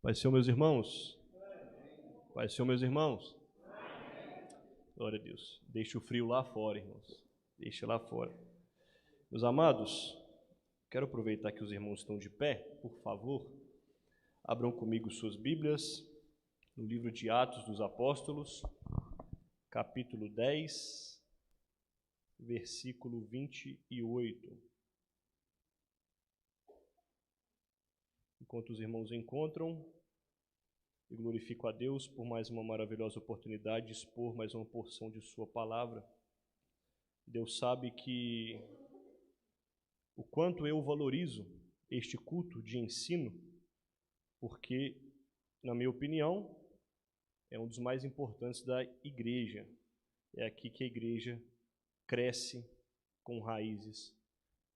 Pai Senhor, meus irmãos. Pai Senhor, meus irmãos. Glória a Deus. Deixa o frio lá fora, irmãos. Deixa lá fora. Meus amados, quero aproveitar que os irmãos estão de pé, por favor. Abram comigo suas Bíblias no livro de Atos dos Apóstolos, capítulo 10, versículo 28. Enquanto os irmãos encontram, eu glorifico a Deus por mais uma maravilhosa oportunidade de expor mais uma porção de sua palavra. Deus sabe que o quanto eu valorizo este culto de ensino, porque, na minha opinião, é um dos mais importantes da igreja. É aqui que a igreja cresce com raízes,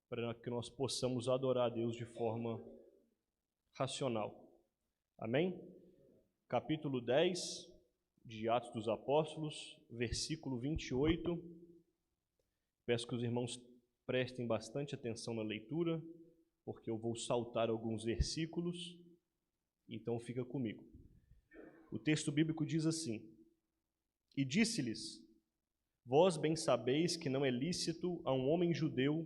para que nós possamos adorar a Deus de forma racional. Amém? Capítulo 10 de Atos dos Apóstolos, versículo 28. Peço que os irmãos prestem bastante atenção na leitura, porque eu vou saltar alguns versículos, então fica comigo. O texto bíblico diz assim: E disse-lhes: Vós bem sabeis que não é lícito a um homem judeu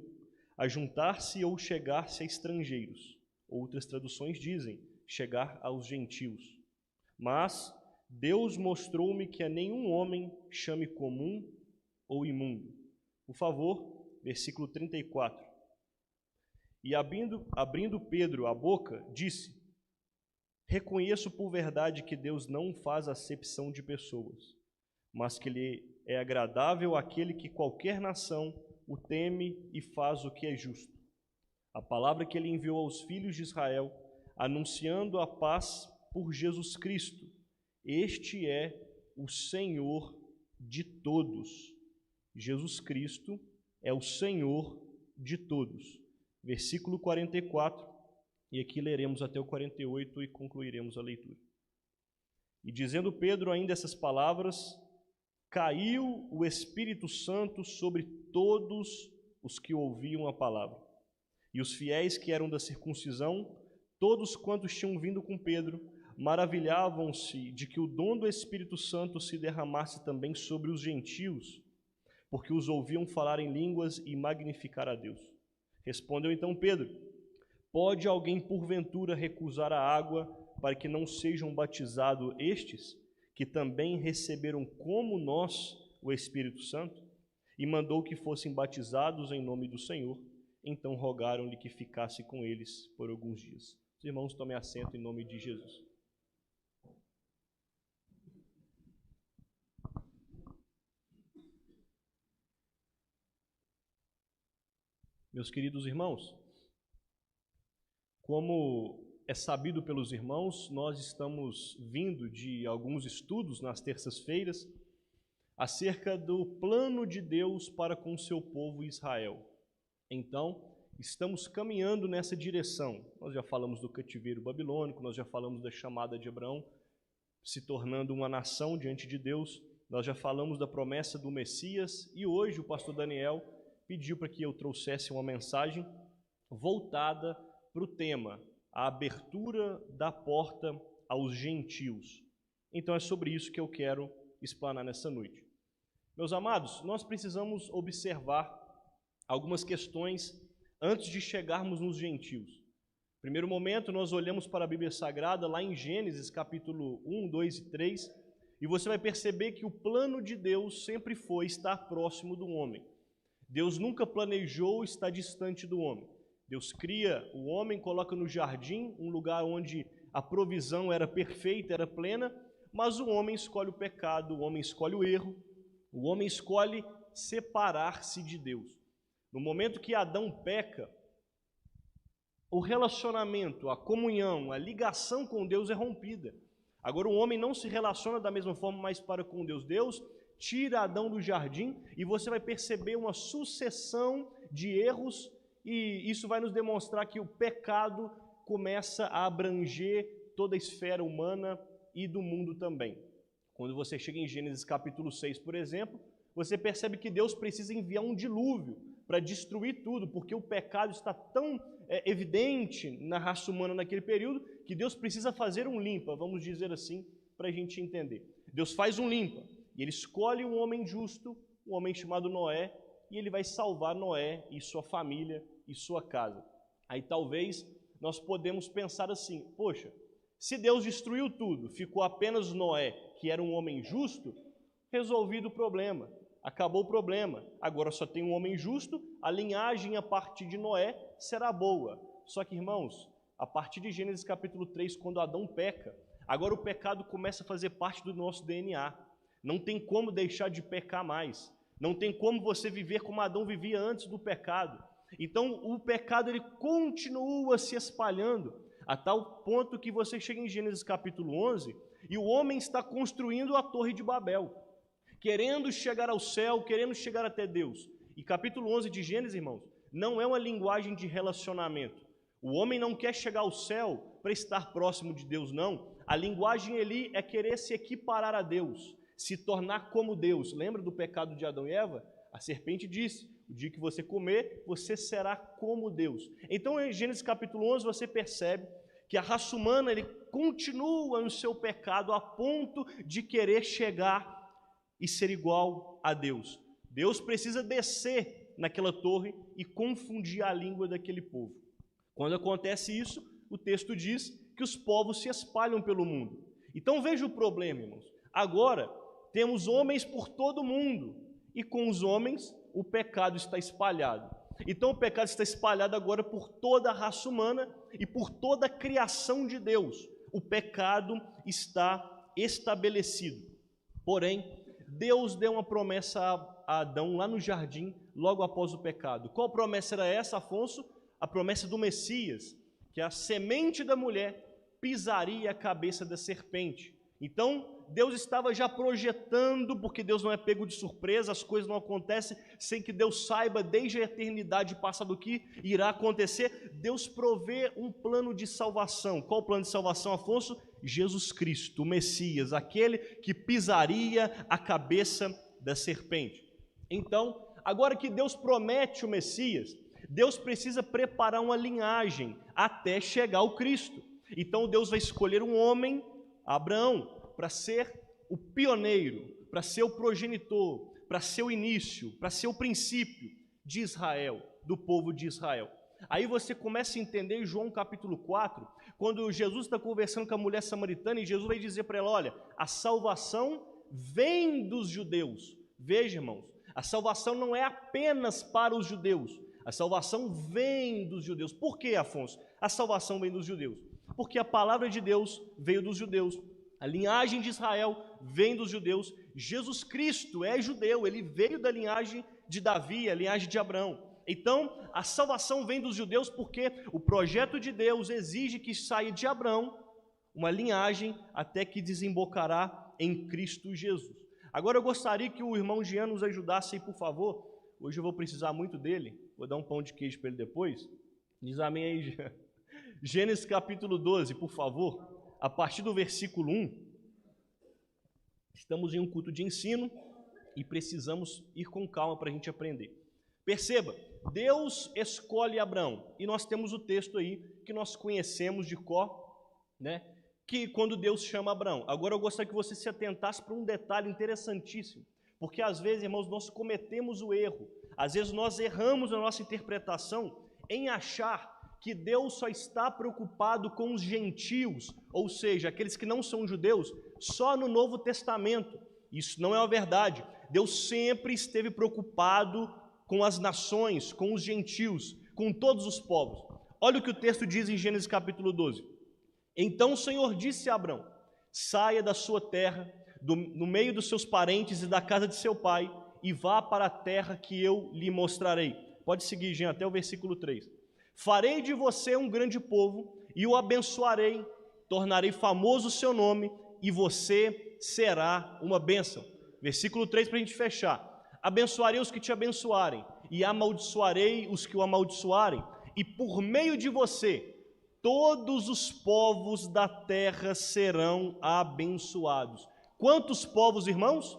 ajuntar-se ou chegar-se a estrangeiros. Outras traduções dizem, chegar aos gentios. Mas Deus mostrou-me que a nenhum homem chame comum ou imundo. Por favor, versículo 34. E abrindo Pedro a boca, disse: Reconheço por verdade que Deus não faz acepção de pessoas, mas que lhe é agradável aquele que qualquer nação o teme e faz o que é justo. A palavra que ele enviou aos filhos de Israel, anunciando a paz por Jesus Cristo. Este é o Senhor de todos. Jesus Cristo é o Senhor de todos. Versículo 44, e aqui leremos até o 48 e concluiremos a leitura. E dizendo Pedro ainda essas palavras, caiu o Espírito Santo sobre todos os que ouviam a palavra. E os fiéis que eram da circuncisão, todos quantos tinham vindo com Pedro, maravilhavam-se de que o dom do Espírito Santo se derramasse também sobre os gentios, porque os ouviam falar em línguas e magnificar a Deus. Respondeu então Pedro: Pode alguém porventura recusar a água para que não sejam batizados estes, que também receberam como nós o Espírito Santo? E mandou que fossem batizados em nome do Senhor. Então rogaram-lhe que ficasse com eles por alguns dias. Os irmãos, tomem assento em nome de Jesus. Meus queridos irmãos, como é sabido pelos irmãos, nós estamos vindo de alguns estudos nas terças-feiras acerca do plano de Deus para com o seu povo Israel. Então, estamos caminhando nessa direção. Nós já falamos do cativeiro babilônico, nós já falamos da chamada de Abraão se tornando uma nação diante de Deus, nós já falamos da promessa do Messias, e hoje o pastor Daniel pediu para que eu trouxesse uma mensagem voltada para o tema, a abertura da porta aos gentios. Então é sobre isso que eu quero explanar nessa noite. Meus amados, nós precisamos observar algumas questões antes de chegarmos nos gentios. Primeiro momento, nós olhamos para a Bíblia Sagrada, lá em Gênesis, capítulo 1, 2 e 3, e você vai perceber que o plano de Deus sempre foi estar próximo do homem. Deus nunca planejou estar distante do homem. Deus cria o homem, coloca no jardim, um lugar onde a provisão era perfeita, era plena, mas o homem escolhe o pecado, o homem escolhe o erro, o homem escolhe separar-se de Deus. No momento que Adão peca, o relacionamento, a comunhão, a ligação com Deus é rompida. Agora o homem não se relaciona da mesma forma mais para com Deus. Deus tira Adão do jardim e você vai perceber uma sucessão de erros, e isso vai nos demonstrar que o pecado começa a abranger toda a esfera humana e do mundo também. Quando você chega em Gênesis capítulo 6, por exemplo, você percebe que Deus precisa enviar um dilúvio para destruir tudo, porque o pecado está tão evidente na raça humana naquele período que Deus precisa fazer um limpa, vamos dizer assim, para a gente entender. Deus faz um limpa e Ele escolhe um homem justo, um homem chamado Noé, e Ele vai salvar Noé e sua família e sua casa. Aí talvez nós podemos pensar assim, poxa, se Deus destruiu tudo, ficou apenas Noé, que era um homem justo, resolvido o problema, acabou o problema, agora só tem um homem justo, a linhagem a partir de Noé será boa. Só que, irmãos, a partir de Gênesis capítulo 3, quando Adão peca, agora o pecado começa a fazer parte do nosso DNA. Não tem como deixar de pecar mais. Não tem como você viver como Adão vivia antes do pecado. Então, o pecado ele continua se espalhando, a tal ponto que você chega em Gênesis capítulo 11, e o homem está construindo a Torre de Babel, querendo chegar ao céu, querendo chegar até Deus. E capítulo 11 de Gênesis, irmãos, não é uma linguagem de relacionamento. O homem não quer chegar ao céu para estar próximo de Deus, não. A linguagem ali é querer se equiparar a Deus, se tornar como Deus. Lembra do pecado de Adão e Eva? A serpente disse, o dia que você comer, você será como Deus. Então, em Gênesis capítulo 11, você percebe que a raça humana ele continua no seu pecado a ponto de querer chegar e ser igual a Deus. Deus precisa descer naquela torre e confundir a língua daquele povo. Quando acontece isso, o texto diz que os povos se espalham pelo mundo. Então veja o problema, irmãos. Agora temos homens por todo o mundo e com os homens o pecado está espalhado. Então o pecado está espalhado agora por toda a raça humana e por toda a criação de Deus. O pecado está estabelecido. Porém, Deus deu uma promessa a Adão lá no jardim, logo após o pecado. Qual promessa era essa, Afonso? A promessa do Messias, que a semente da mulher pisaria a cabeça da serpente. Então, Deus estava já projetando, porque Deus não é pego de surpresa, as coisas não acontecem sem que Deus saiba desde a eternidade passada o que irá acontecer. Deus provê um plano de salvação. Qual o plano de salvação, Afonso? Jesus Cristo, o Messias, aquele que pisaria a cabeça da serpente. Então, agora que Deus promete o Messias, Deus precisa preparar uma linhagem até chegar ao Cristo. Então Deus vai escolher um homem, Abraão, para ser o pioneiro, para ser o progenitor, para ser o início, para ser o princípio de Israel, do povo de Israel. Aí você começa a entender em João capítulo 4, quando Jesus está conversando com a mulher samaritana e Jesus vai dizer para ela, olha, a salvação vem dos judeus. Veja, irmãos, a salvação não é apenas para os judeus, a salvação vem dos judeus. Por que, Afonso? A salvação vem dos judeus. Porque a palavra de Deus veio dos judeus. A linhagem de Israel vem dos judeus. Jesus Cristo é judeu, ele veio da linhagem de Davi, a linhagem de Abraão. Então, a salvação vem dos judeus porque o projeto de Deus exige que saia de Abraão uma linhagem até que desembocará em Cristo Jesus. Agora eu gostaria que o irmão Jean nos ajudasse aí, por favor. Hoje eu vou precisar muito dele. Vou dar um pão de queijo para ele depois. Diz amém aí, Jean. Gênesis capítulo 12, por favor. A partir do versículo 1. Estamos em um culto de ensino e precisamos ir com calma para a gente aprender. Perceba, Deus escolhe Abraão. E nós temos o texto aí que nós conhecemos de cor, né? Que quando Deus chama Abraão. Agora eu gostaria que você se atentasse para um detalhe interessantíssimo. Porque às vezes, irmãos, nós cometemos o erro. Às vezes nós erramos na nossa interpretação em achar que Deus só está preocupado com os gentios, ou seja, aqueles que não são judeus, só no Novo Testamento. Isso não é uma verdade. Deus sempre esteve preocupado com as nações, com os gentios, com todos os povos. Olha o que o texto diz em Gênesis capítulo 12. Então o Senhor disse a Abraão, saia da sua terra, no meio dos seus parentes e da casa de seu pai, e vá para a terra que eu lhe mostrarei. Pode seguir, Jean, até o versículo 3. Farei de você um grande povo, e o abençoarei, tornarei famoso o seu nome, e você será uma bênção. Versículo 3 para a gente fechar. Abençoarei os que te abençoarem, e amaldiçoarei os que o amaldiçoarem, e por meio de você, todos os povos da terra serão abençoados. Quantos povos, irmãos?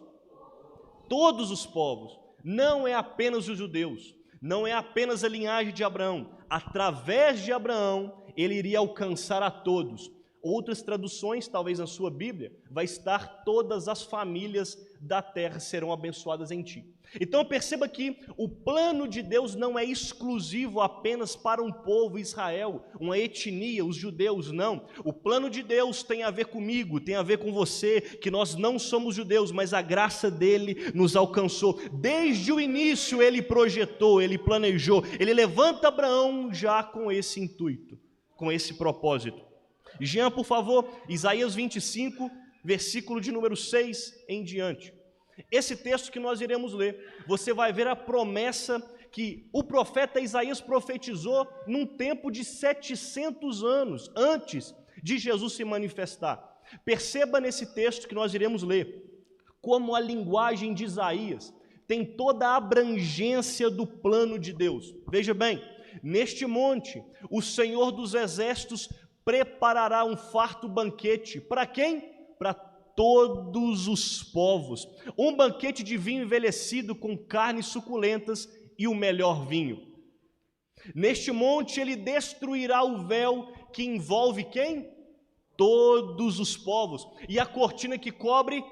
Todos os povos. Não é apenas os judeus. Não é apenas a linhagem de Abraão. Através de Abraão, ele iria alcançar a todos. Outras traduções, talvez na sua Bíblia, vai estar: todas as famílias da terra serão abençoadas em ti. Então perceba que o plano de Deus não é exclusivo apenas para um povo, Israel, uma etnia, os judeus, não. O plano de Deus tem a ver comigo, tem a ver com você, que nós não somos judeus, mas a graça dele nos alcançou. Desde o início ele projetou, ele planejou, ele levanta Abraão já com esse intuito, com esse propósito. Jean, por favor, Isaías 25, versículo de número 6 em diante. Esse texto que nós iremos ler, você vai ver a promessa que o profeta Isaías profetizou num tempo de 700 anos antes de Jesus se manifestar. Perceba nesse texto que nós iremos ler, como a linguagem de Isaías tem toda a abrangência do plano de Deus. Veja bem, neste monte, o Senhor dos Exércitos preparará um farto banquete. Para quem? Para todos os povos. Um banquete de vinho envelhecido com carnes suculentas e o melhor vinho. Neste monte ele destruirá o véu que envolve quem? Todos os povos. E a cortina que cobre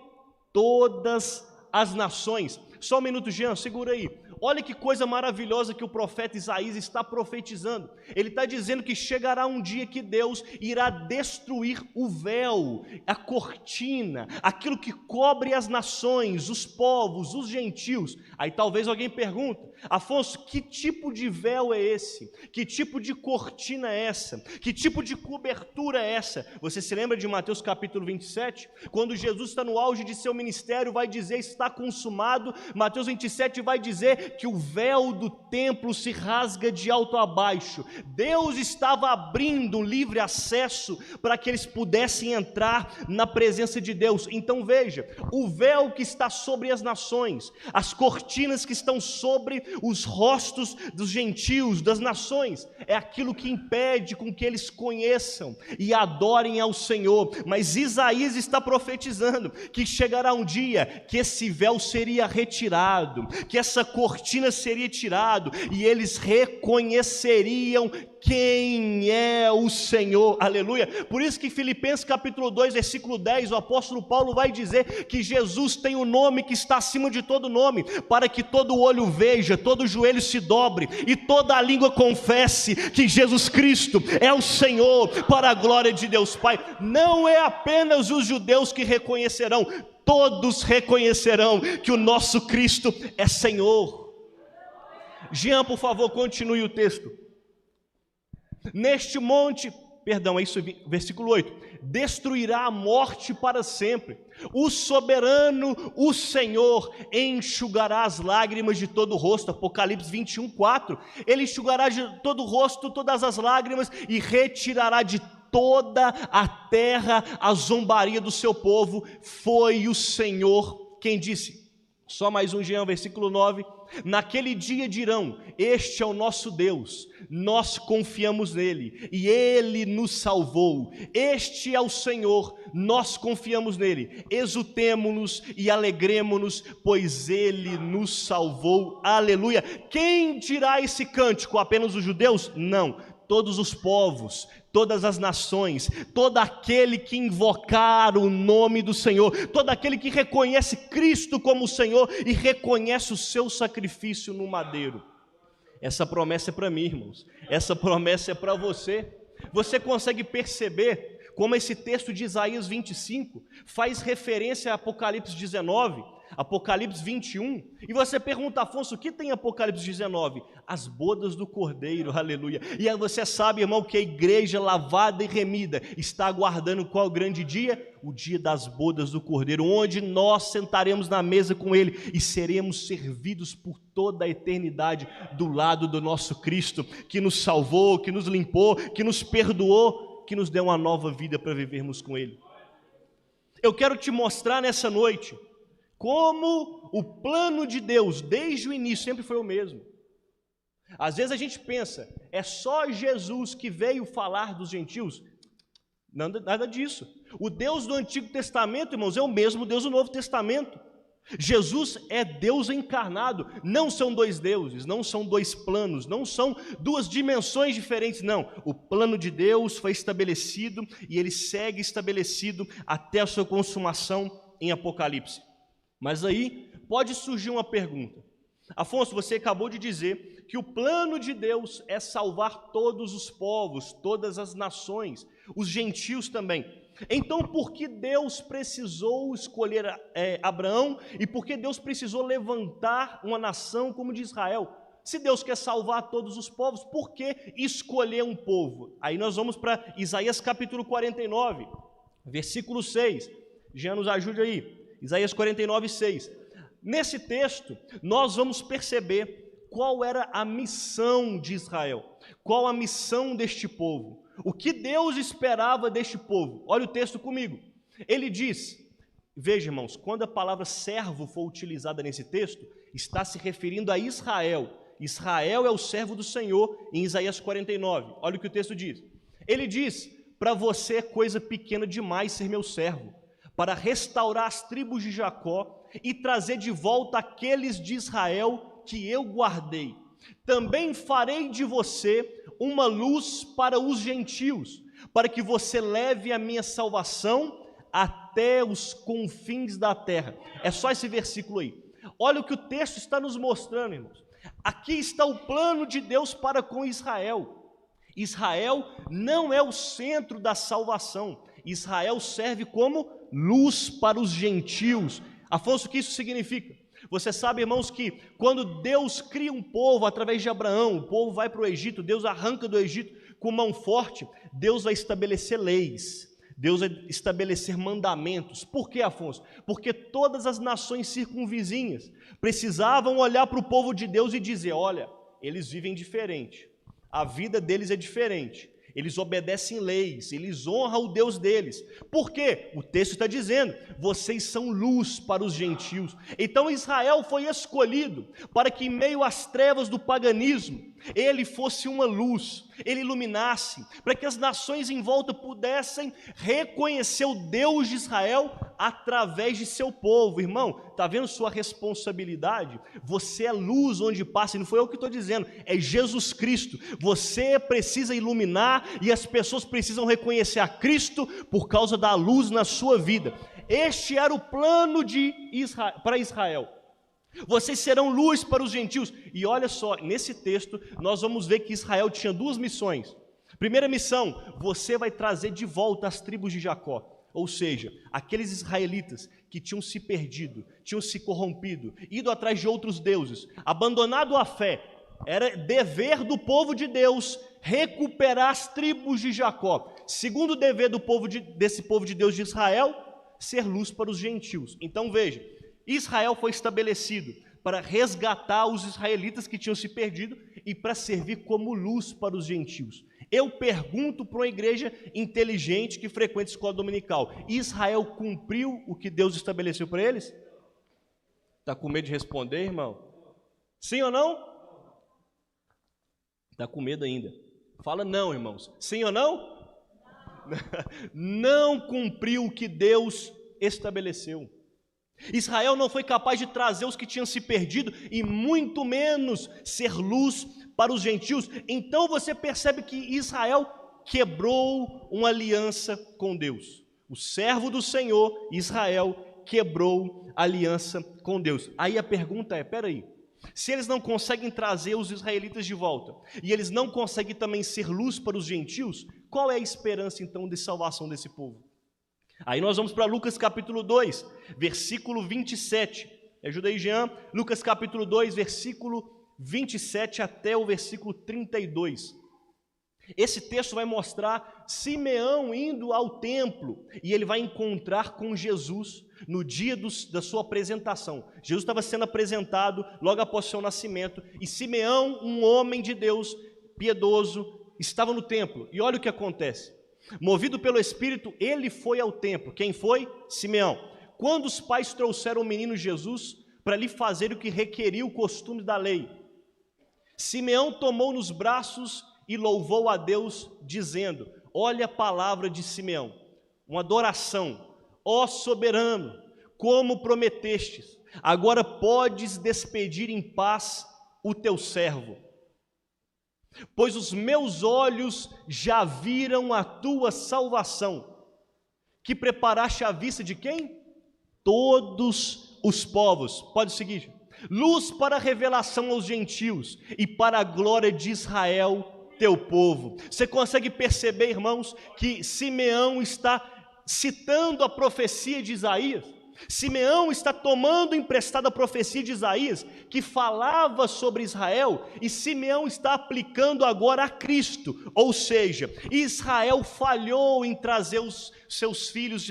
todas as nações. Só um minuto, Jean, segura aí. Olha que coisa maravilhosa que o profeta Isaías está profetizando. Ele está dizendo que chegará um dia que Deus irá destruir o véu, a cortina, aquilo que cobre as nações, os povos, os gentios. Aí talvez alguém pergunte: Afonso, que tipo de véu é esse? Que tipo de cortina é essa? Que tipo de cobertura é essa? Você se lembra de Mateus capítulo 27? Quando Jesus está no auge de seu ministério, vai dizer: está consumado. Mateus 27 vai dizer que o véu do templo se rasga de alto a baixo. Deus estava abrindo um livre acesso para que eles pudessem entrar na presença de Deus. Então veja, o véu que está sobre as nações, as cortinas que estão sobre os rostos dos gentios, das nações, é aquilo que impede com que eles conheçam e adorem ao Senhor. Mas Isaías está profetizando que chegará um dia que esse véu seria retirado, que essa cortina seria tirado e eles reconheceriam quem é o Senhor, aleluia. Por isso que Filipenses capítulo 2, versículo 10, o apóstolo Paulo vai dizer que Jesus tem o nome que está acima de todo nome, para que todo olho veja, todo joelho se dobre e toda a língua confesse que Jesus Cristo é o Senhor, para a glória de Deus Pai. Não é apenas os judeus que reconhecerão, todos reconhecerão que o nosso Cristo é Senhor. Jean, por favor, continue o texto. Neste monte, perdão, é isso, versículo 8: destruirá a morte para sempre. O soberano, o Senhor, enxugará as lágrimas de todo o rosto. Apocalipse 21, 4. Ele enxugará de todo o rosto todas as lágrimas e retirará de toda a terra a zombaria do seu povo. Foi o Senhor quem disse. Só mais um, Jean, versículo 9. Naquele dia dirão: este é o nosso Deus, nós confiamos nele e ele nos salvou. Este é o Senhor, nós confiamos nele. Exultemo-nos e alegremo-nos, pois ele nos salvou. Aleluia. Quem dirá esse cântico? Apenas os judeus? Não, todos os povos, todas as nações, todo aquele que invocar o nome do Senhor, todo aquele que reconhece Cristo como Senhor e reconhece o seu sacrifício no madeiro. Essa promessa é para mim, irmãos, essa promessa é para você. Você consegue perceber como esse texto de Isaías 25 faz referência a Apocalipse 19, Apocalipse 21, e você pergunta: Afonso, o que tem Apocalipse 19? As bodas do Cordeiro, aleluia. E aí você sabe, irmão, que a igreja lavada e remida está aguardando qual grande dia? O dia das bodas do Cordeiro, onde nós sentaremos na mesa com ele e seremos servidos por toda a eternidade do lado do nosso Cristo, que nos salvou, que nos limpou, que nos perdoou, que nos deu uma nova vida para vivermos com ele. Eu quero te mostrar nessa noite como o plano de Deus, desde o início, sempre foi o mesmo. Às vezes a gente pensa, é só Jesus que veio falar dos gentios? Nada disso. O Deus do Antigo Testamento, irmãos, é o mesmo Deus do Novo Testamento. Jesus é Deus encarnado, não são dois deuses, não são dois planos, não são duas dimensões diferentes, não. O plano de Deus foi estabelecido e ele segue estabelecido até a sua consumação em Apocalipse. Mas aí pode surgir uma pergunta. Afonso, você acabou de dizer que o plano de Deus é salvar todos os povos, todas as nações, os gentios também. Então, por que Deus precisou escolher Abraão e por que Deus precisou levantar uma nação como de Israel? Se Deus quer salvar todos os povos, por que escolher um povo? Aí nós vamos para Isaías capítulo 49, versículo 6. Já nos ajude aí. Isaías 49, 6. Nesse texto, nós vamos perceber qual era a missão de Israel, qual a missão deste povo. O que Deus esperava deste povo? Olha o texto comigo. Ele diz, veja irmãos, quando a palavra servo for utilizada nesse texto, está se referindo a Israel. Israel é o servo do Senhor em Isaías 49. Olha o que o texto diz. Ele diz, para você é coisa pequena demais ser meu servo, para restaurar as tribos de Jacó e trazer de volta aqueles de Israel que eu guardei. Também farei de você uma luz para os gentios, para que você leve a minha salvação até os confins da terra. É só esse versículo aí. Olha o que o texto está nos mostrando, irmãos. Aqui está o plano de Deus para com Israel. Israel não é o centro da salvação. Israel serve como luz para os gentios. Afonso, o que isso significa? Você sabe, irmãos, que quando Deus cria um povo através de Abraão, o povo vai para o Egito, Deus arranca do Egito com mão forte, Deus vai estabelecer leis, Deus vai estabelecer mandamentos. Por quê, Afonso? Porque todas as nações circunvizinhas precisavam olhar para o povo de Deus e dizer, olha, eles vivem diferente, a vida deles é diferente. Eles obedecem leis, eles honram o Deus deles. Por quê? O texto está dizendo, vocês são luz para os gentios. Então Israel foi escolhido para que em meio às trevas do paganismo, ele fosse uma luz, ele iluminasse, para que as nações em volta pudessem reconhecer o Deus de Israel através de seu povo. Irmão, está vendo sua responsabilidade? Você é luz onde passa, e não foi eu que estou dizendo, é Jesus Cristo. Você precisa iluminar e as pessoas precisam reconhecer a Cristo por causa da luz na sua vida. Este era o plano para Israel. Vocês serão luz para os gentios. E olha só, nesse texto nós vamos ver que Israel tinha duas missões. Primeira missão, você vai trazer de volta as tribos de Jacó. Ou seja, aqueles israelitas que tinham se perdido, tinham se corrompido, ido atrás de outros deuses, abandonado a fé. Era dever do povo de Deus recuperar as tribos de Jacó. Segundo dever desse povo de Deus de Israel, ser luz para os gentios. Então veja, Israel foi estabelecido para resgatar os israelitas que tinham se perdido e para servir como luz para os gentios. Eu pergunto para uma igreja inteligente que frequenta a escola dominical, Israel cumpriu o que Deus estabeleceu para eles? Está com medo de responder, irmão? Sim ou não? Está com medo ainda. Fala não, irmãos. Sim ou não? Não cumpriu o que Deus estabeleceu. Israel não foi capaz de trazer os que tinham se perdido e muito menos ser luz para os gentios. Então você percebe que Israel quebrou uma aliança com Deus. O servo do Senhor, Israel, quebrou a aliança com Deus. Aí a pergunta é, peraí, se eles não conseguem trazer os israelitas de volta e eles não conseguem também ser luz para os gentios, qual é a esperança então de salvação desse povo? Aí nós vamos para Lucas capítulo 2, versículo 27. Ajuda aí, Jean. Lucas capítulo 2, versículo 27 até o versículo 32. Esse texto vai mostrar Simeão indo ao templo e ele vai encontrar com Jesus no dia da sua apresentação. Jesus estava sendo apresentado logo após seu nascimento e Simeão, um homem de Deus piedoso, estava no templo. E olha o que acontece. Movido pelo Espírito, ele foi ao templo. Quem foi? Simeão. Quando os pais trouxeram o menino Jesus para lhe fazer o que requeria o costume da lei, Simeão tomou nos braços e louvou a Deus, dizendo, olha a palavra de Simeão, uma adoração, ó soberano, como prometestes, agora podes despedir em paz o teu servo. Pois os meus olhos já viram a tua salvação, que preparaste à vista de quem? Todos os povos. Pode seguir. Luz para a revelação aos gentios e para a glória de Israel, teu povo. Você consegue perceber, irmãos, que Simeão está citando a profecia de Isaías? Simeão está tomando emprestada a profecia de Isaías, que falava sobre Israel, e Simeão está aplicando agora a Cristo. Ou seja, Israel falhou em trazer os seus filhos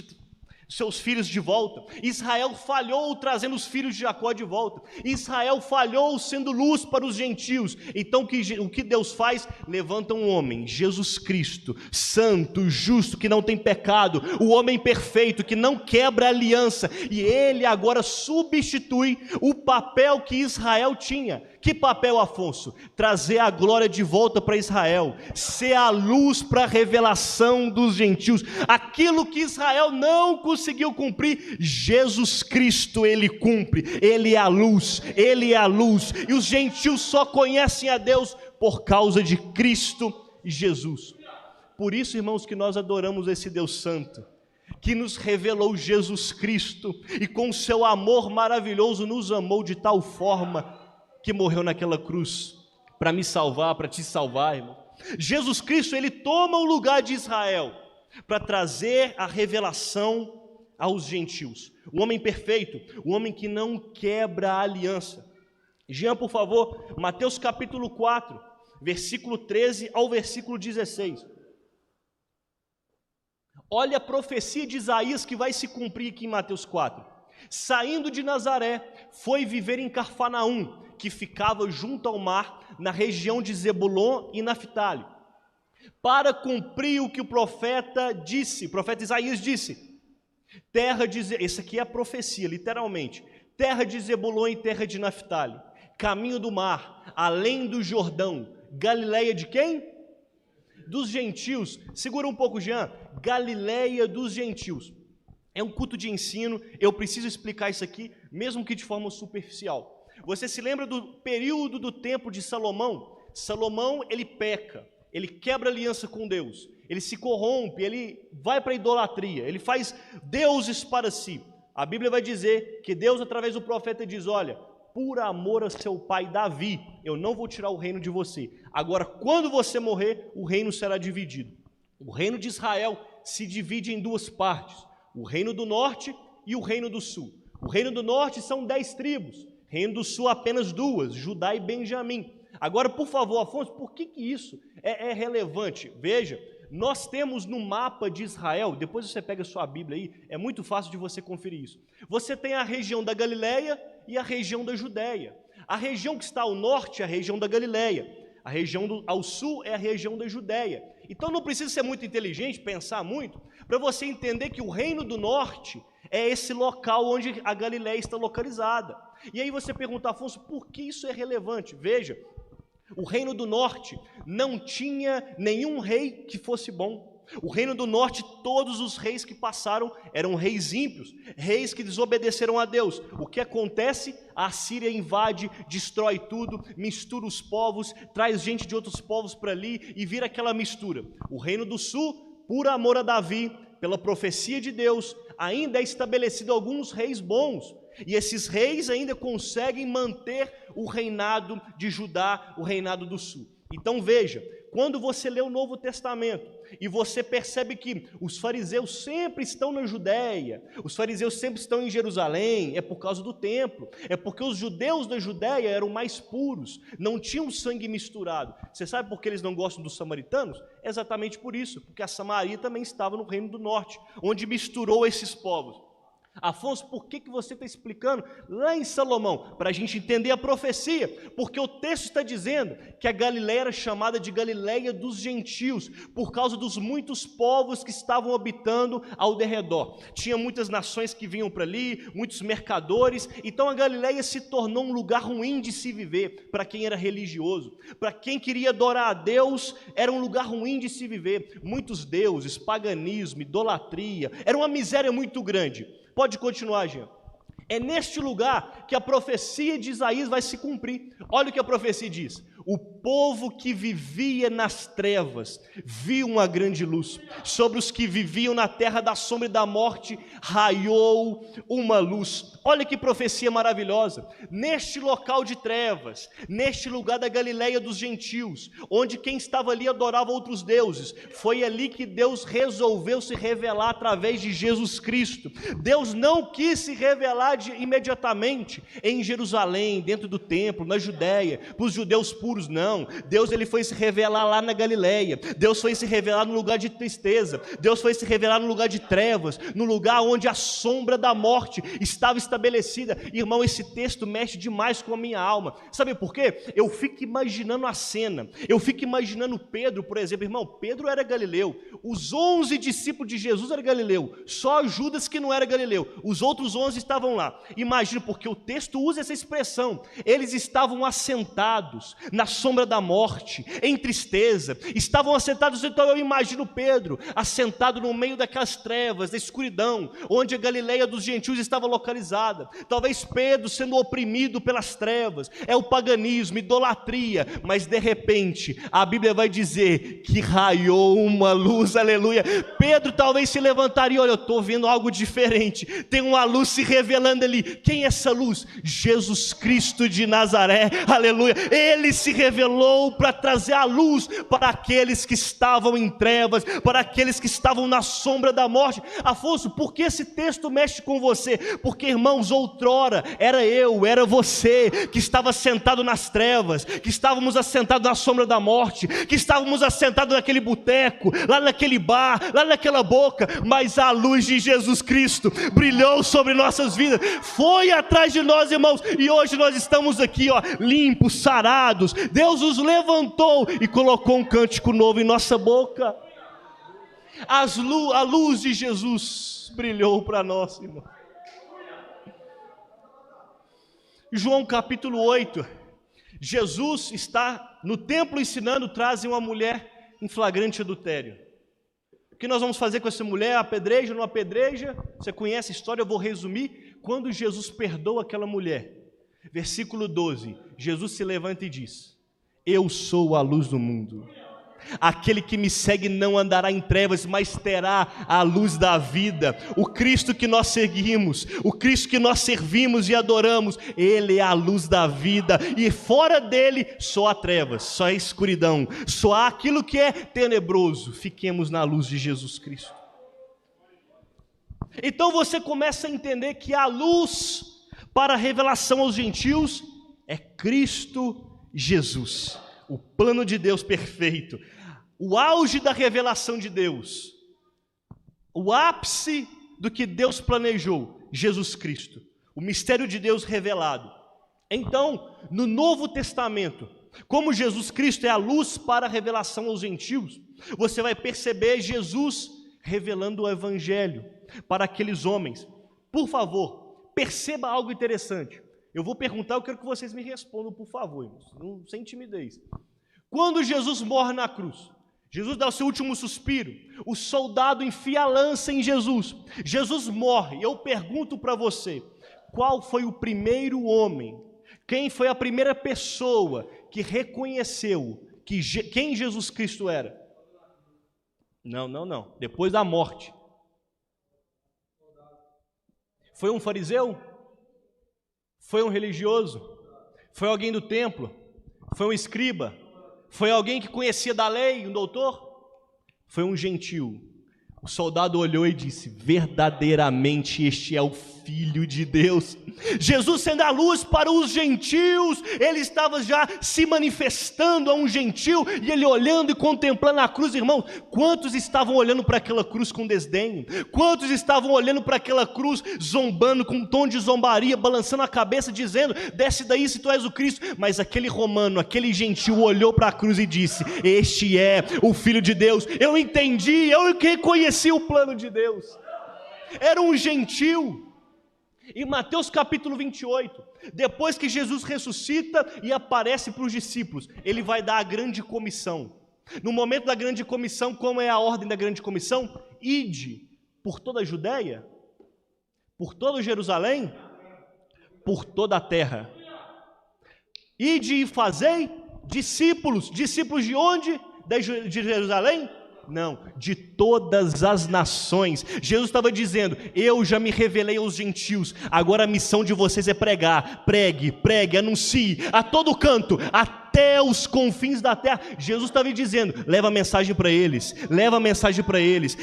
de volta. Israel falhou trazendo os filhos de Jacó de volta. Israel falhou sendo luz para os gentios. Então o que Deus faz? Levanta um homem, Jesus Cristo, santo, justo, que não tem pecado, o homem perfeito, que não quebra a aliança, e ele agora substitui o papel que Israel tinha. Que papel, Afonso? Trazer a glória de volta para Israel, ser a luz para a revelação dos gentios. Aquilo que Israel não conseguiu cumprir, Jesus Cristo ele cumpre. Ele é a luz, ele é a luz, e os gentios só conhecem a Deus por causa de Cristo e Jesus. Por isso, irmãos, que nós adoramos esse Deus santo, que nos revelou Jesus Cristo, e com seu amor maravilhoso nos amou de tal forma que morreu naquela cruz para me salvar, para te salvar, irmão. Jesus Cristo, ele toma o lugar de Israel para trazer a revelação aos gentios. O homem perfeito, o homem que não quebra a aliança. Jean, por favor, Mateus capítulo 4, versículo 13 ao versículo 16. Olha a profecia de Isaías que vai se cumprir aqui em Mateus 4. Saindo de Nazaré, foi viver em Cafarnaum, que ficava junto ao mar, na região de Zebulon e Naftali, para cumprir o que o profeta Isaías disse, essa aqui é a profecia, literalmente, terra de Zebulon e terra de Naftali, caminho do mar, além do Jordão, Galileia de quem? Dos gentios. Segura um pouco, Jean. Galileia dos gentios. É um culto de ensino, eu preciso explicar isso aqui, mesmo que de forma superficial. Você se lembra do período do tempo de Salomão? Salomão, ele peca, ele quebra aliança com Deus, ele se corrompe, ele vai para a idolatria, ele faz deuses para si. A Bíblia vai dizer que Deus, através do profeta, diz: olha, por amor a seu pai Davi, eu não vou tirar o reino de você. Agora, quando você morrer, o reino será dividido. O reino de Israel se divide em duas partes, o reino do norte e o reino do sul. O reino do norte são 10 tribos, reino do sul apenas 2, Judá e Benjamim. Agora, por favor, Afonso, por que isso é relevante? Veja, nós temos no mapa de Israel, depois você pega a sua Bíblia aí, é muito fácil de você conferir isso. Você tem a região da Galileia e a região da Judéia. A região que está ao norte é a região da Galileia, a região ao sul é a região da Judéia. Então não precisa ser muito inteligente, pensar muito, para você entender que o reino do norte é esse local onde a Galileia está localizada. E aí você pergunta, Afonso, por que isso é relevante? Veja, o reino do norte não tinha nenhum rei que fosse bom. O reino do norte, todos os reis que passaram eram reis ímpios, reis que desobedeceram a Deus. O que acontece? A Síria invade, destrói tudo, mistura os povos, traz gente de outros povos para ali e vira aquela mistura. O reino do sul, por amor a Davi, pela profecia de Deus, ainda é estabelecido alguns reis bons. E esses reis ainda conseguem manter o reinado de Judá, o reinado do sul. Então veja, quando você lê o Novo Testamento e você percebe que os fariseus sempre estão na Judéia, os fariseus sempre estão em Jerusalém, é por causa do templo, é porque os judeus da Judéia eram mais puros, não tinham sangue misturado. Você sabe por que eles não gostam dos samaritanos? É exatamente por isso, porque a Samaria também estava no reino do norte, onde misturou esses povos. Afonso, por que você está explicando lá em Salomão? Para a gente entender a profecia, porque o texto está dizendo que a Galileia era chamada de Galileia dos gentios, por causa dos muitos povos que estavam habitando ao derredor. Tinha muitas nações que vinham para ali, muitos mercadores, então a Galileia se tornou um lugar ruim de se viver, para quem era religioso, para quem queria adorar a Deus, era um lugar ruim de se viver, muitos deuses, paganismo, idolatria, era uma miséria muito grande. Pode continuar, Jean. É neste lugar que a profecia de Isaías vai se cumprir. Olha o que a profecia diz: o povo que vivia nas trevas viu uma grande luz. Sobre os que viviam na terra da sombra e da morte raiou uma luz. Olha que profecia maravilhosa. Neste local de trevas, neste lugar da Galileia dos gentios, onde quem estava ali adorava outros deuses, foi ali que Deus resolveu se revelar através de Jesus Cristo. Deus não quis se revelar imediatamente em Jerusalém, dentro do templo, na Judéia, para os judeus puros, não. Deus ele foi se revelar lá na Galileia. Deus foi se revelar no lugar de tristeza. Deus foi se revelar no lugar de trevas, no lugar onde a sombra da morte estava estabelecida. Irmão, esse texto mexe demais com a minha alma. Sabe por quê? Eu fico imaginando a cena. Eu fico imaginando Pedro, por exemplo. Irmão, Pedro era galileu. Os 11 discípulos de Jesus eram galileu. Só Judas que não era galileu. Os outros 11 estavam lá. Imagina, porque o texto usa essa expressão. Eles estavam assentados na sombra da morte, em tristeza. Estavam assentados, então eu imagino Pedro assentado no meio daquelas trevas, da escuridão, onde a Galileia dos gentios estava localizada. Talvez Pedro sendo oprimido pelas trevas, é o paganismo, idolatria, mas de repente a Bíblia vai dizer que raiou uma luz, aleluia. Pedro talvez se levantaria: olha, eu estou vendo algo diferente, tem uma luz se revelando ali. Quem é essa luz? Jesus Cristo de Nazaré, aleluia. Ele se revelou para trazer a luz para aqueles que estavam em trevas, para aqueles que estavam na sombra da morte. Afonso, por que esse texto mexe com você? Porque, irmãos, outrora era eu, era você que estava sentado nas trevas, que estávamos assentados na sombra da morte, que estávamos assentados naquele boteco, lá naquele bar, lá naquela boca, mas a luz de Jesus Cristo brilhou sobre nossas vidas, foi atrás de nós, irmãos, e hoje nós estamos aqui, ó, limpos, sarados. Deus os levantou e colocou um cântico novo em nossa boca. A luz de Jesus brilhou para nós, irmão. João capítulo 8, Jesus está no templo ensinando, trazem uma mulher em flagrante adultério. O que nós vamos fazer com essa mulher? Apedreja ou não apedreja? Você conhece a história, eu vou resumir. Quando Jesus perdoa aquela mulher, versículo 12, Jesus se levanta e diz: eu sou a luz do mundo. Aquele que me segue não andará em trevas, mas terá a luz da vida. O Cristo que nós seguimos, o Cristo que nós servimos e adoramos, Ele é a luz da vida, e fora dele só há trevas, só há escuridão, só há aquilo que é tenebroso. Fiquemos na luz de Jesus Cristo. Então você começa a entender que a luz para a revelação aos gentios é Cristo Jesus, o plano de Deus perfeito, o auge da revelação de Deus, o ápice do que Deus planejou, Jesus Cristo, o mistério de Deus revelado. Então, no Novo Testamento, como Jesus Cristo é a luz para a revelação aos gentios, você vai perceber Jesus revelando o Evangelho para aqueles homens. Por favor, perceba algo interessante. Eu vou perguntar, eu quero que vocês me respondam, por favor, irmãos, sem timidez. Quando Jesus morre na cruz, Jesus dá o seu último suspiro, o soldado enfia a lança em Jesus, Jesus morre. Eu pergunto para você, qual foi o primeiro homem, quem foi a primeira pessoa que reconheceu quem Jesus Cristo era? Não, depois da morte. Foi um fariseu? Foi um religioso? Foi alguém do templo? Foi um escriba? Foi alguém que conhecia da lei, um doutor? Foi um gentil. O soldado olhou e disse: verdadeiramente este é o Filho de Deus. Jesus sendo a luz para os gentios, ele estava já se manifestando a um gentil, e ele olhando e contemplando a cruz. Irmão, quantos estavam olhando para aquela cruz com desdém? Quantos estavam olhando para aquela cruz zombando, com um tom de zombaria, balançando a cabeça, dizendo: desce daí se tu és o Cristo? Mas aquele romano, aquele gentil olhou para a cruz e disse: este é o Filho de Deus. Eu entendi, eu reconheci o plano de Deus. Era um gentil. Em Mateus capítulo 28, depois que Jesus ressuscita e aparece para os discípulos, ele vai dar a grande comissão. No momento da grande comissão, como é a ordem da grande comissão? Ide por toda a Judéia, Por todo Jerusalém? Por toda a terra. Ide e fazei discípulos. Discípulos de onde? De Jerusalém? Não, de todas as nações. Jesus estava dizendo: eu já me revelei aos gentios, agora a missão de vocês é pregar. Pregue, anuncie a todo canto, até os confins da terra. Jesus estava dizendo: leva a mensagem para eles,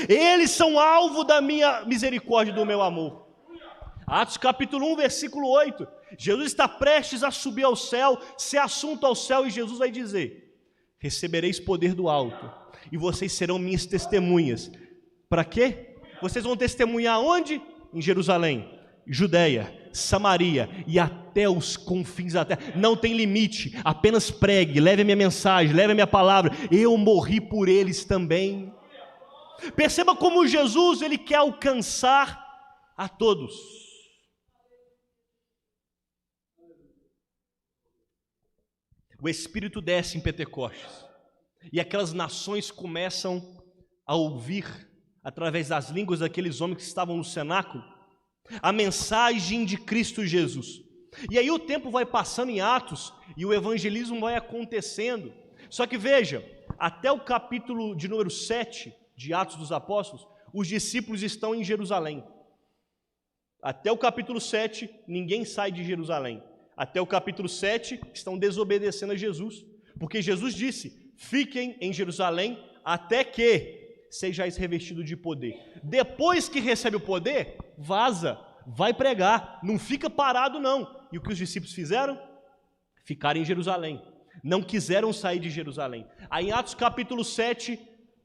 eles são alvo da minha misericórdia e do meu amor. Atos capítulo 1, versículo 8, Jesus está prestes a subir ao céu, ser assunto ao céu, e Jesus vai dizer: recebereis poder do alto, e vocês serão minhas testemunhas. Para quê? Vocês vão testemunhar onde? Em Jerusalém, Judeia, Samaria e até os confins da terra. Não tem limite, apenas pregue, leve a minha mensagem, leve a minha palavra. Eu morri por eles também. Perceba como Jesus, ele quer alcançar a todos. O Espírito desce em Pentecostes, e aquelas nações começam a ouvir, através das línguas daqueles homens que estavam no cenáculo, a mensagem de Cristo Jesus. E aí o tempo vai passando em Atos, e o evangelismo vai acontecendo. Só que veja, até o capítulo de número 7 de Atos dos Apóstolos, os discípulos estão em Jerusalém. Até o capítulo 7, ninguém sai de Jerusalém. Até o capítulo 7, estão desobedecendo a Jesus, porque Jesus disse: fiquem em Jerusalém até que sejais revestidos de poder. Depois que recebe o poder, vaza, vai pregar, não fica parado não. E o que os discípulos fizeram? Ficaram em Jerusalém, não quiseram sair de Jerusalém. Aí em Atos capítulo 7,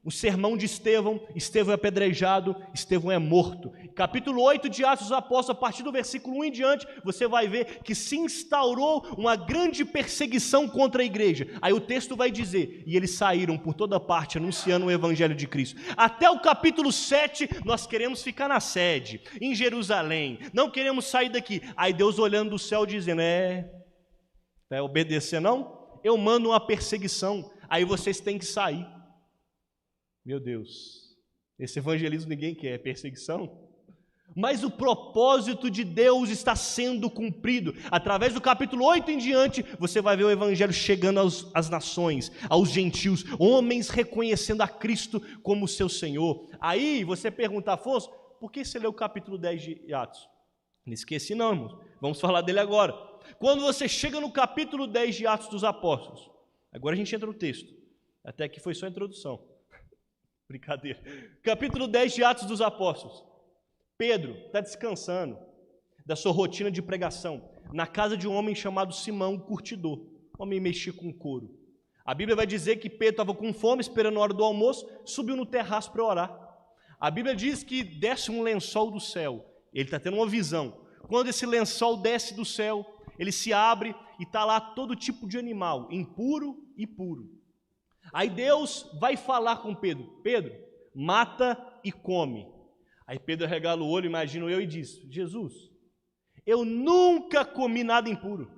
o sermão de Estevão, Estevão é apedrejado, Estevão é morto. Capítulo 8 de Atos dos Apóstolos, a partir do versículo 1 em diante, você vai ver que se instaurou uma grande perseguição contra a igreja. Aí o texto vai dizer: e eles saíram por toda parte anunciando o evangelho de Cristo. Até o capítulo 7, nós queremos ficar na sede, em Jerusalém, não queremos sair daqui. Aí Deus olhando do céu dizendo: vai obedecer não? Eu mando uma perseguição, aí vocês têm que sair. Meu Deus, esse evangelismo ninguém quer, é perseguição. Mas o propósito de Deus está sendo cumprido. Através do capítulo 8 em diante, você vai ver o evangelho chegando às nações, aos gentios, homens reconhecendo a Cristo como seu Senhor. Aí você pergunta: Afonso, por que você leu o capítulo 10 de Atos? Não esqueci não, irmão. Vamos falar dele agora. Quando você chega no capítulo 10 de Atos dos Apóstolos, agora a gente entra no texto. Até aqui foi só a introdução. Brincadeira. Capítulo 10 de Atos dos Apóstolos. Pedro está descansando da sua rotina de pregação na casa de um homem chamado Simão, um curtidor. O homem mexia com couro. A Bíblia vai dizer que Pedro estava com fome, esperando a hora do almoço, subiu no terraço para orar. A Bíblia diz que desce um lençol do céu. Ele está tendo uma visão. Quando esse lençol desce do céu, ele se abre e está lá todo tipo de animal, impuro e puro. Aí Deus vai falar com Pedro: Pedro, mata e come. Aí Pedro regala o olho, imagino eu, e diz: Jesus, eu nunca comi nada impuro.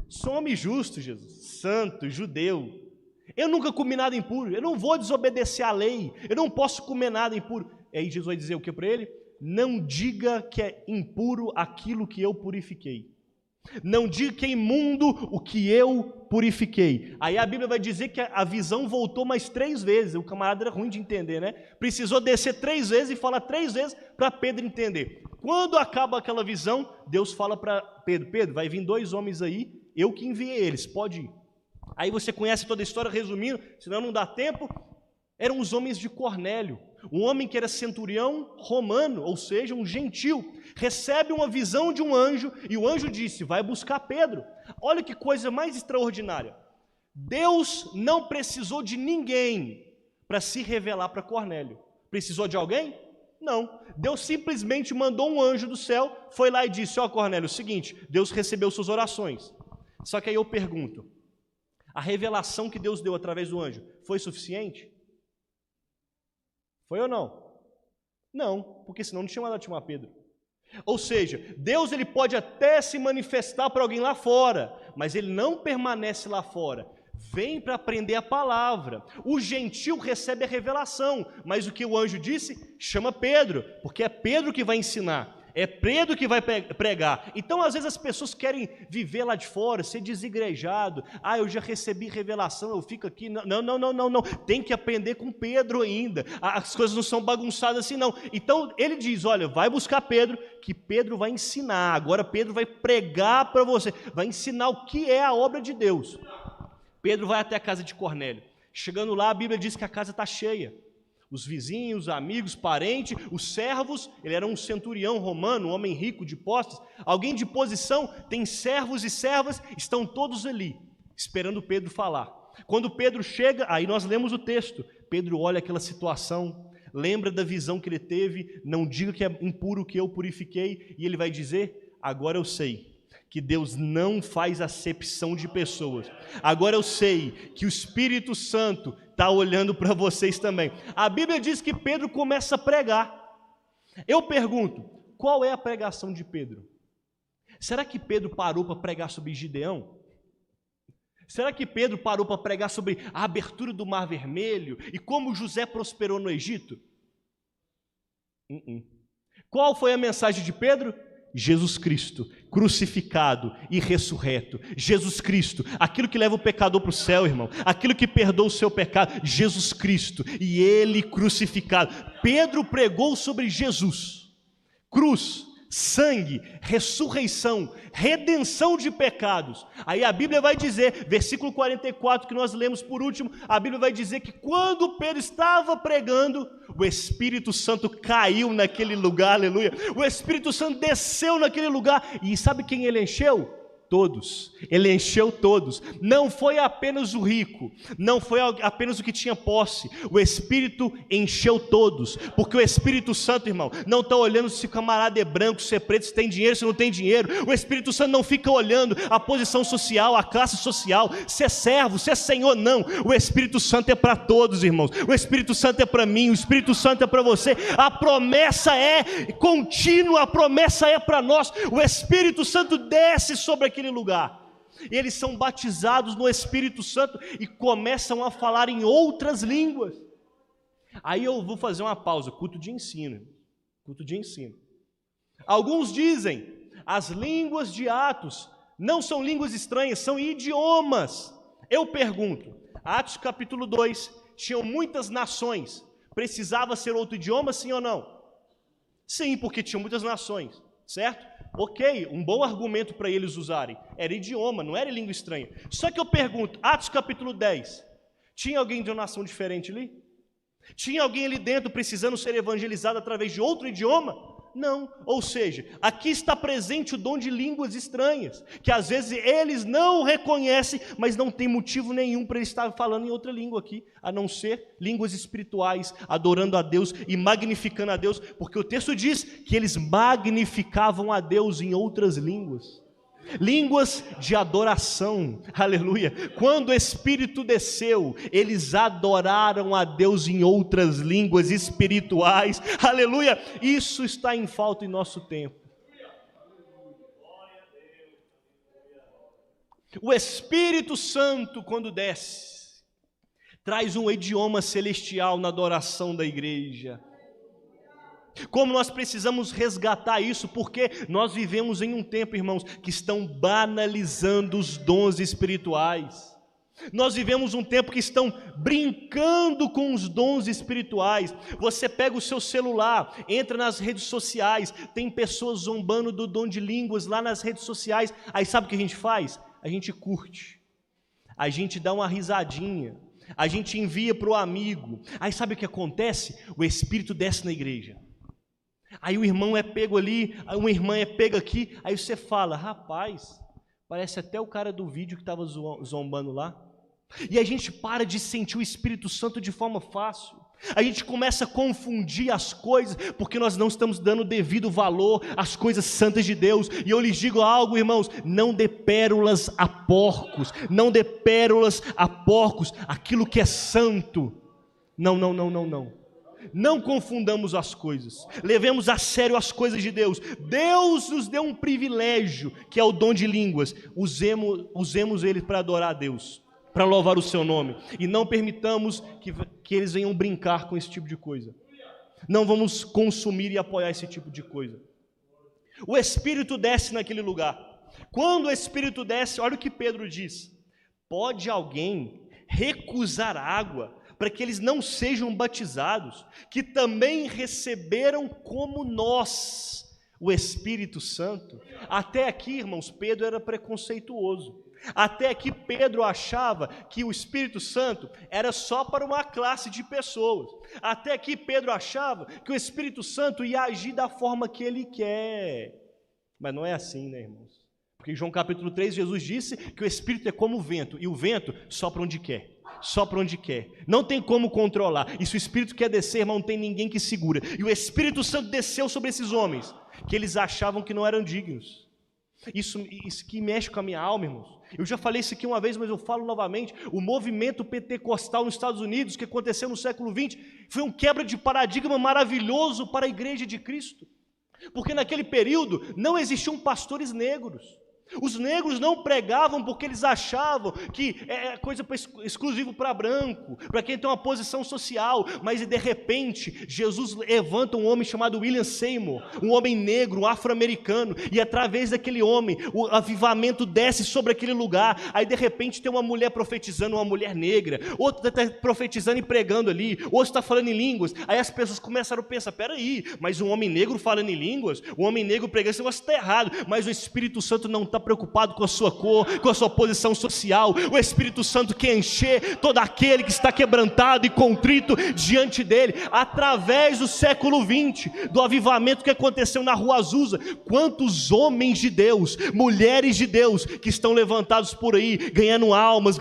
Sou homem justo, Jesus, santo, judeu. Eu nunca comi nada impuro, eu não vou desobedecer à lei, eu não posso comer nada impuro. Aí Jesus vai dizer o que para ele? Não diga que é impuro aquilo que eu purifiquei. Não diga que é imundo o que eu purifiquei. Aí a Bíblia vai dizer que a visão voltou mais 3 vezes. O camarada era ruim de entender, né? Precisou descer 3 vezes e falar 3 vezes para Pedro entender. Quando acaba aquela visão, Deus fala para Pedro: Pedro, vai vir 2 homens aí, eu que enviei eles, pode ir. Aí você conhece toda a história, resumindo, senão não dá tempo. Eram os homens de Cornélio, um homem que era centurião romano, ou seja, um gentil, recebe uma visão de um anjo, e o anjo disse: vai buscar Pedro. Olha que coisa mais extraordinária. Deus não precisou de ninguém para se revelar para Cornélio. Precisou de alguém? Não. Deus simplesmente mandou um anjo do céu, foi lá e disse: ó Cornélio, é o seguinte, Deus recebeu suas orações. Só que aí eu pergunto, a revelação que Deus deu através do anjo foi suficiente? Foi ou não? Não, porque senão não tinha mandado chamar Pedro. Ou seja, Deus ele pode até se manifestar para alguém lá fora, mas ele não permanece lá fora. Vem para aprender a palavra. O gentil recebe a revelação, mas o que o anjo disse? Chama Pedro, porque é Pedro que vai ensinar. É Pedro que vai pregar. Então, às vezes, as pessoas querem viver lá de fora, ser desigrejado. Ah, eu já recebi revelação, eu fico aqui. Não. Tem que aprender com Pedro ainda. As coisas não são bagunçadas assim, não. Então, ele diz, olha, vai buscar Pedro, que Pedro vai ensinar. Agora, Pedro vai pregar para você. Vai ensinar o que é a obra de Deus. Pedro vai até a casa de Cornélio. Chegando lá, a Bíblia diz que a casa está cheia. Os vizinhos, amigos, parentes, os servos, ele era um centurião romano, um homem rico de posses, alguém de posição, tem servos e servas, estão todos ali, esperando Pedro falar. Quando Pedro chega, aí nós lemos o texto, Pedro olha aquela situação, lembra da visão que ele teve, não diga que é impuro que eu purifiquei, e ele vai dizer, agora eu sei que Deus não faz acepção de pessoas. Agora eu sei que o Espírito Santo está olhando para vocês também. A Bíblia diz que Pedro começa a pregar. Eu pergunto, qual é a pregação de Pedro? Será que Pedro parou para pregar sobre Gideão? Será que Pedro parou para pregar sobre a abertura do Mar Vermelho e como José prosperou no Egito? Qual foi a mensagem de Pedro? Jesus Cristo, crucificado e ressurreto. Jesus Cristo, aquilo que leva o pecador para o céu, irmão, aquilo que perdoa o seu pecado, Jesus Cristo, e Ele crucificado. Pedro pregou sobre Jesus, cruz, sangue, ressurreição, redenção de pecados. Aí a Bíblia vai dizer, versículo 44 que nós lemos por último, a Bíblia vai dizer que quando Pedro estava pregando, o Espírito Santo caiu naquele lugar, aleluia. O Espírito Santo desceu naquele lugar e sabe quem ele encheu? Todos, ele encheu todos, não foi apenas o rico, não foi apenas o que tinha posse, o Espírito encheu todos, porque o Espírito Santo, irmão, não está olhando se o camarada é branco, se é preto, se tem dinheiro, se não tem dinheiro, o Espírito Santo não fica olhando a posição social, a classe social, se é servo, se é senhor, não, o Espírito Santo é para todos, irmãos, o Espírito Santo é para mim, o Espírito Santo é para você, a promessa é contínua, a promessa é para nós, o Espírito Santo desce sobre aquele lugar, eles são batizados no Espírito Santo e começam a falar em outras línguas. Aí eu vou fazer uma pausa, culto de ensino. Alguns dizem, as línguas de Atos não são línguas estranhas, são idiomas. Eu pergunto, Atos capítulo 2, tinham muitas nações, precisava ser outro idioma, sim ou não? Sim, porque tinham muitas nações, certo? Ok, um bom argumento para eles usarem, era idioma, não era língua estranha. Só que eu pergunto, Atos capítulo 10, tinha alguém de uma nação diferente ali? Tinha alguém ali dentro precisando ser evangelizado através de outro idioma? Não, ou seja, aqui está presente o dom de línguas estranhas, que às vezes eles não reconhecem, mas não tem motivo nenhum para eles estar falando em outra língua aqui, a não ser línguas espirituais, adorando a Deus e magnificando a Deus, porque o texto diz que eles magnificavam a Deus em outras línguas. Línguas de adoração, aleluia. Quando o Espírito desceu, eles adoraram a Deus em outras línguas espirituais, aleluia. Isso está em falta em nosso tempo. O Espírito Santo, quando desce, traz um idioma celestial na adoração da igreja. Como nós precisamos resgatar isso, porque nós vivemos em um tempo, irmãos, que estão banalizando os dons espirituais. Nós vivemos um tempo que estão brincando com os dons espirituais. Você pega o seu celular, entra nas redes sociais, tem pessoas zombando do dom de línguas lá nas redes sociais. Aí sabe o que a gente faz? A gente curte, a gente dá uma risadinha, a gente envia para o amigo. Aí sabe o que acontece? O Espírito desce na igreja. Aí o irmão é pego ali, uma irmã é pega aqui, aí você fala, rapaz, parece até o cara do vídeo que estava zombando lá. E a gente para de sentir o Espírito Santo de forma fácil. A gente começa a confundir as coisas, porque nós não estamos dando devido valor às coisas santas de Deus. E eu lhes digo algo, irmãos, não dê pérolas a porcos, não dê pérolas a porcos, aquilo que é santo. Não. Não confundamos as coisas, levemos a sério as coisas de Deus. Deus nos deu um privilégio, que é o dom de línguas. Usemos ele para adorar a Deus, para louvar o seu nome, e não permitamos que eles venham brincar com esse tipo de coisa. Não vamos consumir e apoiar esse tipo de coisa. O Espírito desce naquele lugar. Quando o Espírito desce, olha o que Pedro diz: pode alguém recusar água para que eles não sejam batizados, que também receberam como nós o Espírito Santo? Até aqui, irmãos, Pedro era preconceituoso. Até aqui Pedro achava que o Espírito Santo era só para uma classe de pessoas. Até aqui Pedro achava que o Espírito Santo ia agir da forma que ele quer. Mas não é assim, né, irmãos? Porque em João capítulo 3, Jesus disse que o Espírito é como o vento, e o vento sopra onde quer. Sopra onde quer, não tem como controlar. E se o Espírito quer descer, irmão, não tem ninguém que segura. E o Espírito Santo desceu sobre esses homens, que eles achavam que não eram dignos. Isso que mexe com a minha alma, irmãos. Eu já falei isso aqui uma vez, mas eu falo novamente. O movimento pentecostal nos Estados Unidos, que aconteceu no século XX, foi um quebra de paradigma maravilhoso para a igreja de Cristo. Porque naquele período não existiam pastores negros. Os negros não pregavam porque eles achavam que é coisa exclusiva para branco, para quem tem uma posição social. Mas de repente Jesus levanta um homem chamado William Seymour, um homem negro, um afro-americano, e através daquele homem o avivamento desce sobre aquele lugar. Aí de repente tem uma mulher profetizando, uma mulher negra, outra está profetizando e pregando ali, outro está falando em línguas. Aí as pessoas começaram a pensar: peraí, mas um homem negro falando em línguas, um homem negro pregando, esse negócio está errado. Mas o Espírito Santo não está preocupado com a sua cor, com a sua posição social. O Espírito Santo quer encher todo aquele que está quebrantado e contrito diante dele. Através do século XX, do avivamento que aconteceu na Rua Azusa, quantos homens de Deus, mulheres de Deus, que estão levantados por aí, ganhando almas,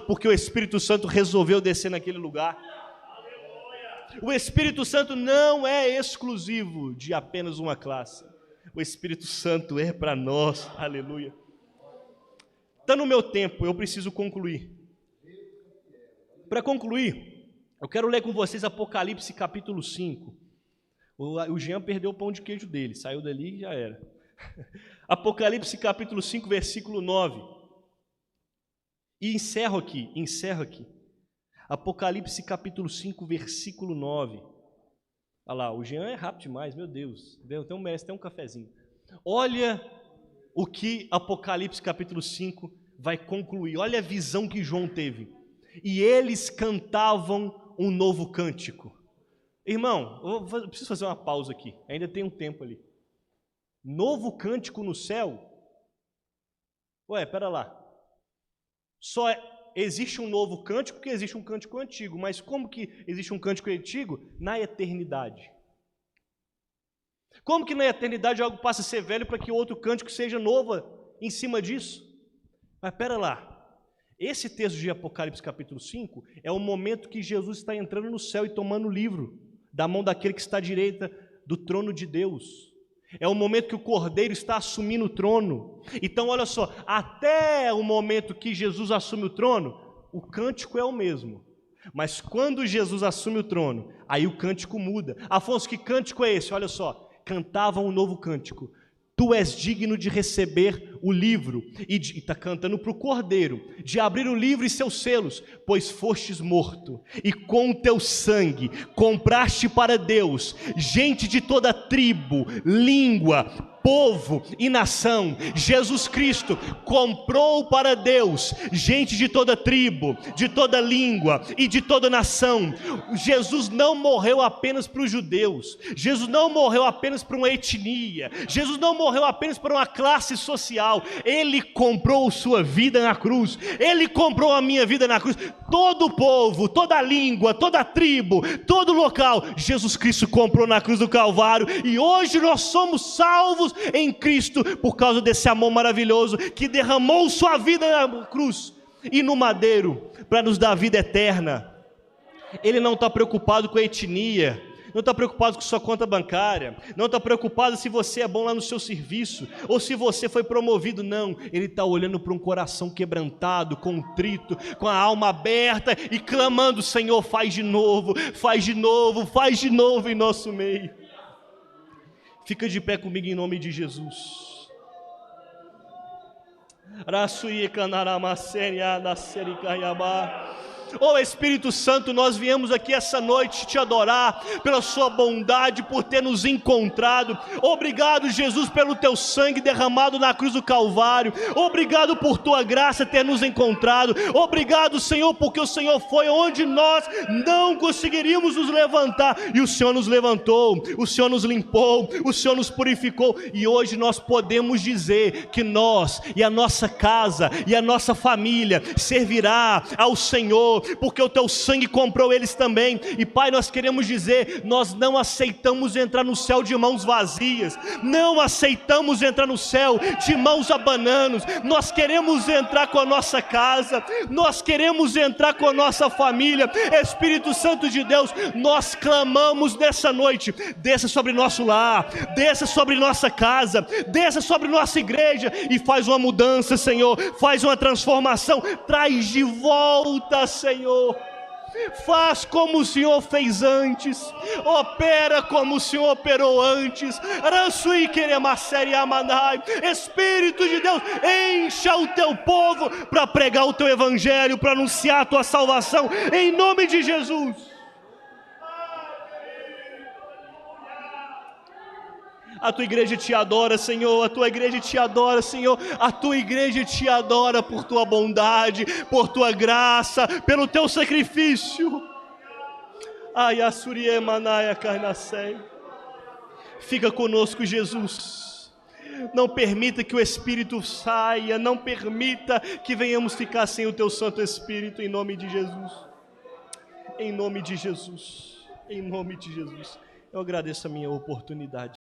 porque o Espírito Santo resolveu descer naquele lugar. O Espírito Santo não é exclusivo de apenas uma classe. O Espírito Santo é para nós, aleluia. Está no meu tempo, eu preciso concluir. Para concluir, eu quero ler com vocês Apocalipse capítulo 5. O Jean perdeu o pão de queijo dele, saiu dali e já era. Apocalipse capítulo 5, versículo 9. E encerro aqui. Apocalipse capítulo 5, versículo 9. Olha lá, o Jean é rápido demais, meu Deus. Tem um mestre, tem um cafezinho. Olha o que Apocalipse capítulo 5 vai concluir. Olha a visão que João teve. E eles cantavam um novo cântico. Irmão, eu preciso fazer uma pausa aqui. Ainda tem um tempo ali. Novo cântico no céu? Ué, pera lá. Existe um novo cântico porque existe um cântico antigo. Mas como que existe um cântico antigo? Na eternidade. Como que na eternidade algo passa a ser velho para que outro cântico seja novo em cima disso? Mas pera lá. Esse texto de Apocalipse capítulo 5 é o momento que Jesus está entrando no céu e tomando o livro da mão daquele que está à direita do trono de Deus. É o momento que o Cordeiro está assumindo o trono. Então olha só, até o momento que Jesus assume o trono, o cântico é o mesmo. Mas quando Jesus assume o trono, aí o cântico muda. Afonso, que cântico é esse? Olha só, cantavam um novo cântico. Tu és digno de receber o livro, e está cantando para o Cordeiro, de abrir o livro e seus selos, pois fostes morto, e com o teu sangue compraste para Deus gente de toda tribo, língua, povo e nação. Jesus Cristo comprou para Deus gente de toda tribo, de toda língua e de toda nação. Jesus não morreu apenas para os judeus, Jesus não morreu apenas para uma etnia, Jesus não morreu apenas para uma classe social. Ele comprou sua vida na cruz, Ele comprou a minha vida na cruz. Todo o povo, toda língua, toda tribo, todo local, Jesus Cristo comprou na cruz do Calvário, e hoje nós somos salvos em Cristo por causa desse amor maravilhoso que derramou sua vida na cruz e no madeiro para nos dar vida eterna. Ele não está preocupado com a etnia, não está preocupado com sua conta bancária, não está preocupado se você é bom lá no seu serviço ou se você foi promovido. Não, Ele está olhando para um coração quebrantado, contrito, com a alma aberta e clamando: Senhor, faz de novo, faz de novo, faz de novo em nosso meio. Fica de pé comigo em nome de Jesus. Oh Espírito Santo, nós viemos aqui essa noite te adorar pela sua bondade, por ter nos encontrado. Obrigado, Jesus, pelo teu sangue derramado na cruz do Calvário. Obrigado por tua graça ter nos encontrado. Obrigado, Senhor, porque o Senhor foi onde nós não conseguiríamos nos levantar, e o Senhor nos levantou, o Senhor nos limpou, o Senhor nos purificou, e hoje nós podemos dizer que nós e a nossa casa e a nossa família servirá ao Senhor, porque o teu sangue comprou eles também. E Pai, nós queremos dizer, nós não aceitamos entrar no céu de mãos vazias, não aceitamos entrar no céu de mãos abananos. Nós queremos entrar com a nossa casa, nós queremos entrar com a nossa família. Espírito Santo de Deus, nós clamamos nessa noite, desça sobre nosso lar, desça sobre nossa casa, desça sobre nossa igreja e faz uma mudança, Senhor, faz uma transformação, traz de volta, Senhor. Faz como o Senhor fez antes, opera como o Senhor operou antes. Espírito de Deus, encha o teu povo para pregar o teu evangelho, para anunciar a tua salvação, em nome de Jesus. A tua igreja te adora, Senhor, a tua igreja te adora, Senhor, a tua igreja te adora por tua bondade, por tua graça, pelo teu sacrifício. Ai, Assurie Manaia Carnacei. Fica conosco, Jesus. Não permita que o Espírito saia, não permita que venhamos ficar sem o teu Santo Espírito, em nome de Jesus. Em nome de Jesus, em nome de Jesus. Eu agradeço a minha oportunidade.